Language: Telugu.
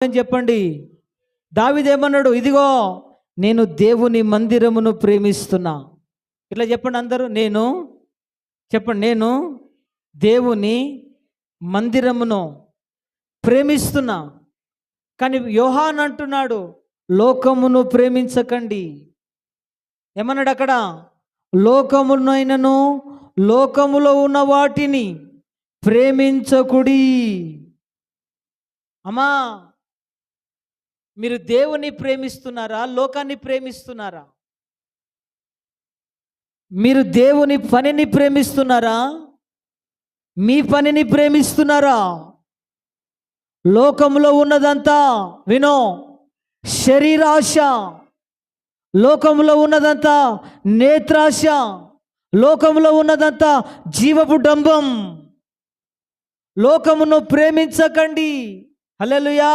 అని చెప్పండి. దావీదేమన్నాడు? ఇదిగో నేను దేవుని మందిరమును ప్రేమిస్తున్నా. ఇట్లా చెప్పండి అందరూ. చెప్పండి, నేను దేవుని మందిరమును ప్రేమిస్తున్నా. కానీ యోహాన్ అంటున్నాడు, లోకమును ప్రేమించకండి. ఏమన్నాడు అక్కడ? లోకమునైనను లోకములో ఉన్న వాటిని ప్రేమించకుడి. అమ్మా, మీరు దేవుని ప్రేమిస్తున్నారా? లోకాన్ని ప్రేమిస్తున్నారా? మీరు దేవుని పనిని ప్రేమిస్తున్నారా? మీ పనిని ప్రేమిస్తున్నారా? లోకంలో ఉన్నదంతా వినో శరీరాశ, లోకంలో ఉన్నదంతా నేత్రాశ, లోకంలో ఉన్నదంతా జీవపు డంబం. లోకమును ప్రేమించకండి. హల్లెలూయా.